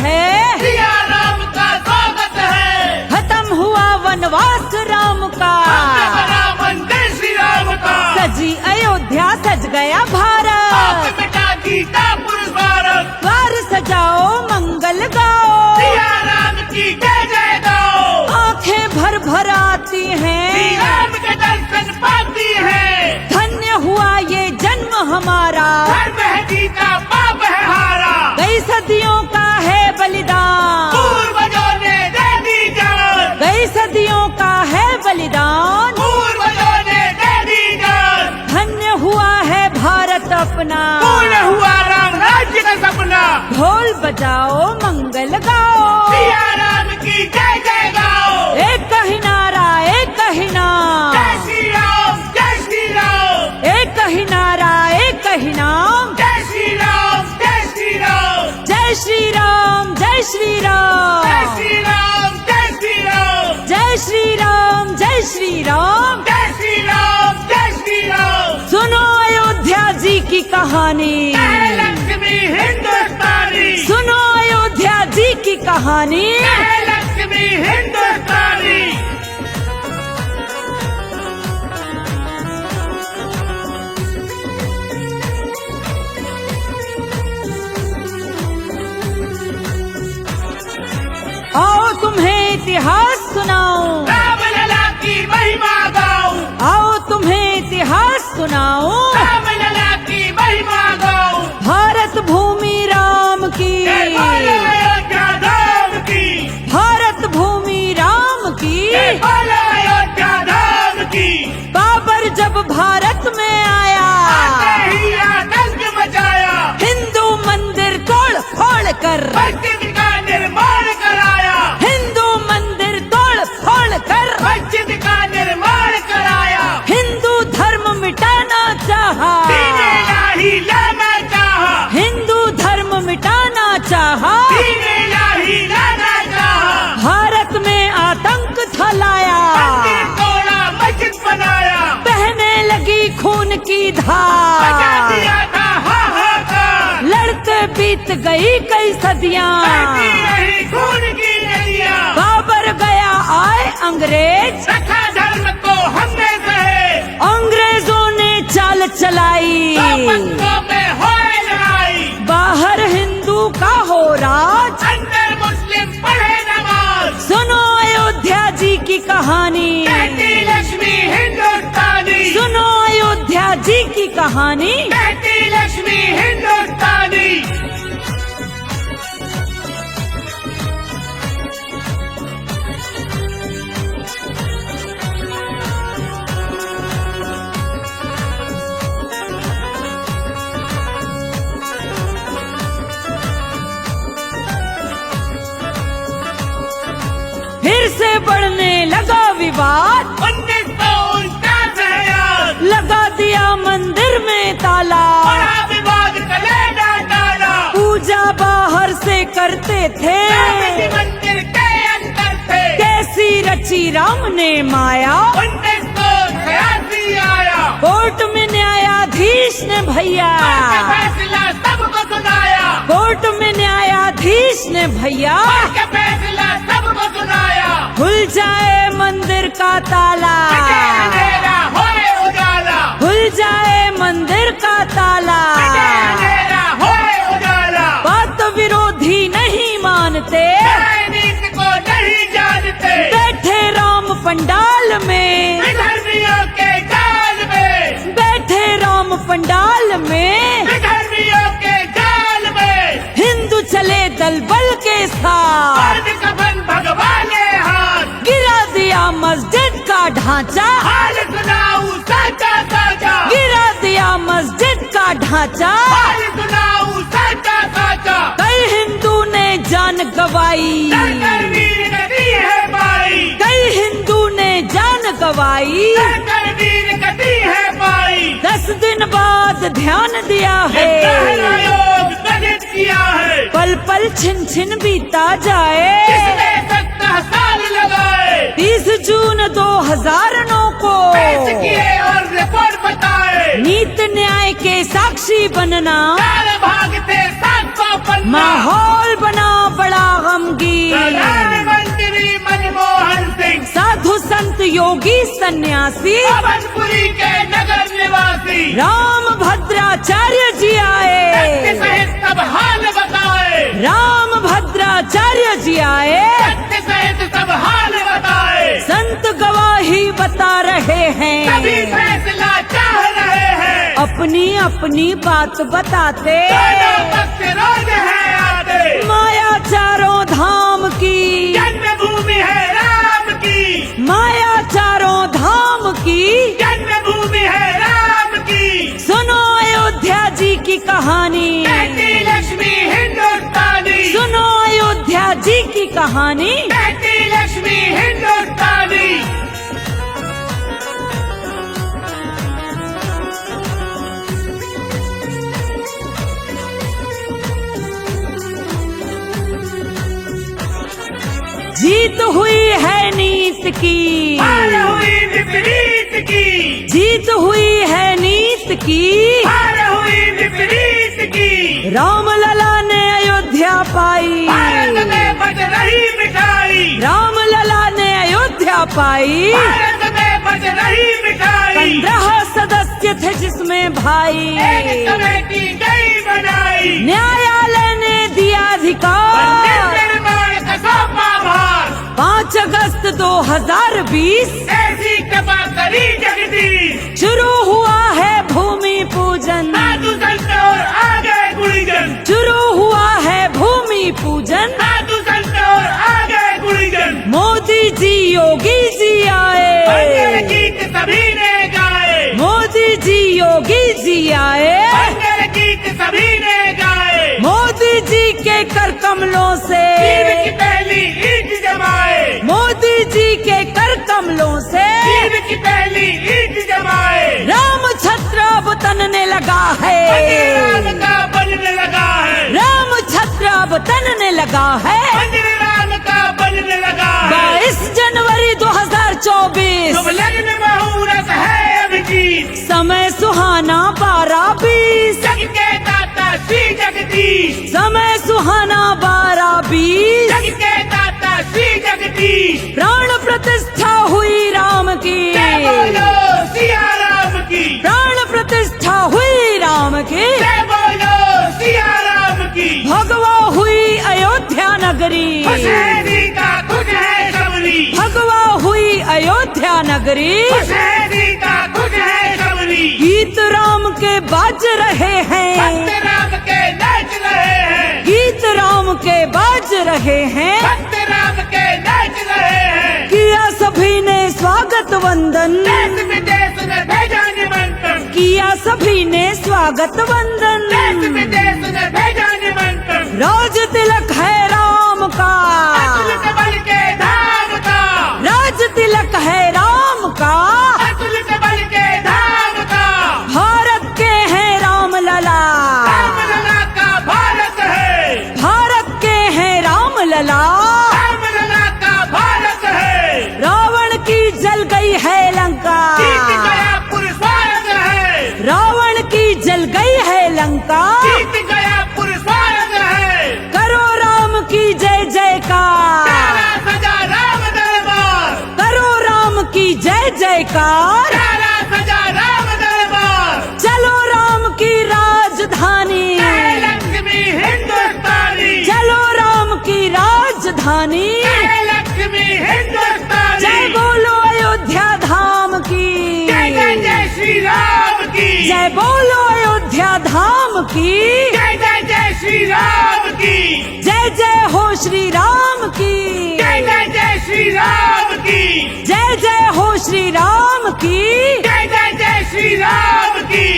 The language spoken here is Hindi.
है, सिया राम का स्वागत है। खत्म हुआ वनवास राम का, बना मंदिर श्री राम का। सजी अयोध्या सज गया भारत, पाप मिटा गीता पुरुष भारत। द्वार सजाओ मंगल गाओ, सिया राम की जय जय गाओ। आंखें भर भर आती श्री हैं, राम के दर्शन पाती है। धन्य हुआ ये जन्म हमारा, धर्म है जीता पाप है हारा। कई सदियों का है बलिदान, पूर्वजों ने दे दी जान। कई सदियों का है बलिदान, पूर्वजों ने दे दी जान। धन्य हुआ है भारत अपना, पूर्ण हुआ राम राज्य का सपना। ढोल बजाओ मंगल गाओ, सिया राम की जय जय गाओ। एक ही नारा एक ही नाम, जय श्री राम जय श्री राम। एक ही नारा एक ही नाम, जय श्री राम जय श्री राम। जय श्री राम जय श्री राम, जय श्री राम जय श्री राम। जय श्री राम जय श्री राम। जय श्री राम जय श्री राम। सुनो अयोध्या जी की कहानी, जय लक्ष्मी हिंदुस्तानी। सुनो अयोध्या जी की कहानी, जय लक्ष्मी हिंदुस्तानी। आओ तुम्हें इतिहास सुनाऊं, रामलला की महिमा गाऊं। आओ तुम्हें इतिहास सुनाऊं, रामलला की महिमा गाऊं। भारत भूमि राम की, जय बोलो अयोध्या धाम की। भारत भूमि राम की। जय बोलो अयोध्या धाम की। बाबर जब भारत में आया, आते ही आतंक मचाया। हिंदू मंदिर तोड़ फोड़ कर, मस्जिद का निर्माण कराया। हिंदू मंदिर तोड़ फोड़ कर, मस्जिद का निर्माण कराया। हिंदू धर्म मिटाना चाहा, दीन इलाही लाना चाहा। हिंदू धर्म मिटाना चाहा, दीन इलाही लाना चाहा। भारत में आतंक फैलाया, मंदिर तोड़ा मस्जिद बनाया। बहने लगी खून की बचा धार, दिया था हाहाकार। लड़ते बीत गई कई सदियां, बहती रही खून की नदियां। बाबर गया आए अंग्रेज, रखा धर्म को हमने सहे। अंग्रेजों ने चाल चलाई, पंथों में होए लड़ाई। बाहर हिंदू का हो राज, अंदर मुस्लिम पढ़े नमाज। सुनो अयोध्या जी की कहानी, कहती लक्ष्मी हिंदुस्तानी। सुनो अयोध्या जी की कहानी। कहती लक्ष्मी हिंदुस्तानी। फिर से बढ़ने लगा विवाद, 1949 है याद। लगा दिया मंदिर में ताला, बड़ा विवाद कलेडा डाला। पूजा बाहर से करते थे, राम मंदिर के अंदर थे। कैसी रची राम ने माया, 1986 आया। कोर्ट में न्यायाधीश ने भैया, का फैसला सबको सुनाया। कोर्ट में न्यायाधीश ने भैया, का फैसला सबको सुनाया। खुल जाए मंदिर का ताला, मिटे अंधेरा होए उजाला। खुल जाए मंदिर का ताला, मिटे अंधेरा होए उजाला। बात विरोधी नहीं मानते, न्याय नीति को नहीं जानते। बैठे राम पंडाल में, विधर्मियों के जाल में। बैठे राम पंडाल में, विधर्मियों के जाल में। हिंदू चले दल बल के साथ, मर्द कफन भगवाने हाथ। गिरा दिया मस्जिद का ढांचा, हाल सुनाऊ साचा साचा। गिरा दिया मस्जिद का ढांचा, हाल सुनाऊ साचा साचा। कई हिंदू ने जान गवाई, सरकार वीर गति है पाई। कई हिंदू ने जान गवाई, सरकार वीर गति है पाई। 10 दिन बाद ध्यान दिया है, पहला योग गठित किया है। पल पल छिन छिन बीता जाए, किसने 70 साल लगाए। 30 जून 2009 को पेश किए और रिपोर्ट बताए। नीत न्याय के साक्षी बनना, 4 भाग थे 700 पन्ना। माहौल बना बड़ा हम गीत। प्रधानमंत्री मनमोहन सिंह, साधु संत योगी सन्यासी, अवधपुरी के नगर निवासी, राम भद्राचार्य जी आए। सत्य सहित सब हाल बताए, राम भद्राचार्य जी आए। सत्य सहित सब हाल बताए, संत गवाही बता रहे सभी हैं, फैसला चाह रहे हैं, अपनी अपनी बात बताते। दोनों पक्ष रोज है आते, माया चारों धाम की, जन्मभूमि है राम की, माया चारों धाम की। जन्मभूमि है राम की, सुनो अयोध्या जी की कहानी, बेटी लक्ष्मी हिंदुस्तानी, सुनो अयोध्या जी की कहानी। बेटी लक्ष्मी हिंदुस्तानी। जीत हुई है नीत की, हार हुई विपरीत की, जीत हुई है नीत की। हार हुई विपरीत की, राम लला ने अयोध्या पाई, भारत में बच रही मिठाई, राम लला ने अयोध्या पाई। भारत में बच रही मिठाई, 15 सदस्य थे जिसमें भाई, एक कमेटी गई बनाई, न्यायालय ने दिया मंदिर अधिकार। निर्माण का सौंपा भार, 5 अगस्त 2020 ऐसी कृपा करी जगदीश, शुरू हुआ है भूमि पूजन, साधु संत और आ गए गुणीजन, शुरू हुआ है भूमि पूजन। साधु संत और आ गए गुणीजन, मोदी जी योगी जी मंगल आए, गीत सभी ने गाए, मोदी जी योगी जी आए। मंगल गीत सभी ने गाए, मोदी जी के कर कमलों से, ईद की पहली ईद जमाए, मोदी जी के कर कमलों से ईद की पहली ईद जमाए, राम छत्र अब तनने लगा मंदिर राम है, का बनने लगा है, राम छत्र अब तनने लगा है। मंदिर राम का बनने लगा है, 22 जनवरी 2024 शुभ लग्न मुहूर्त है अभिजीत, समय सुहाना 12:20, जग के दाता श्री जगदीश, समय सुहाना 12:20। जग के दाता श्री जगदीश, प्राण प्रतिष्ठा हुई राम की, जय बोलो सिया राम की, प्राण प्रतिष्ठा हुई राम की। जय बोलो सिया राम की, भगवा हुई अयोध्या नगरी, हुसैनी का खुश है सबरी, भगवा हुई अयोध्या नगरी। हुसैनी का खुश है सबरी, गीत राम के बाज रहे हैं, भक्त राम के नाच रहे हैं, गीत राम के बाज रहे हैं। भक्त राम के नाच रहे हैं, किया सभी ने स्वागत वंदन, देश विदेश ने भेजा निमंत्रण, किया सभी ने स्वागत वंदन। देश विदेश ने भेजा निमंत्रण, राज तिलक है राम का, अतुलित बल के धाम का, राज तिलक है राम का। अतुलित बल के धाम का, भारत के हैं राम लला, राम लला का भारत है, भारत के हैं राम लला। राम लला का भारत है, रावण की जल गई है लंका, जीत गया पुर स्वर्ग है, रावण की जल गई है लंका। जीत गया पुर स्वर्ग है, करो राम की जय जयकार, प्यारा सजा राम दरबार, करो राम की जय जयकार। प्यारा सजा राम दरबार, चलो राम की राजधानी, जय लक्ष्मी हिंदुस्तानी, चलो राम की राजधानी। जय लक्ष्मी हिंदुस्तानी, जय बोलो अयोध्या धाम की, जय जय जय श्री राम की, जय बोलो अयोध्या धाम की। जय जय जय श्री राम की, जय जय हो श्री राम की, जय जय जय श्री राम की, जय जय हो श्री राम की। जय जय जय श्री राम की।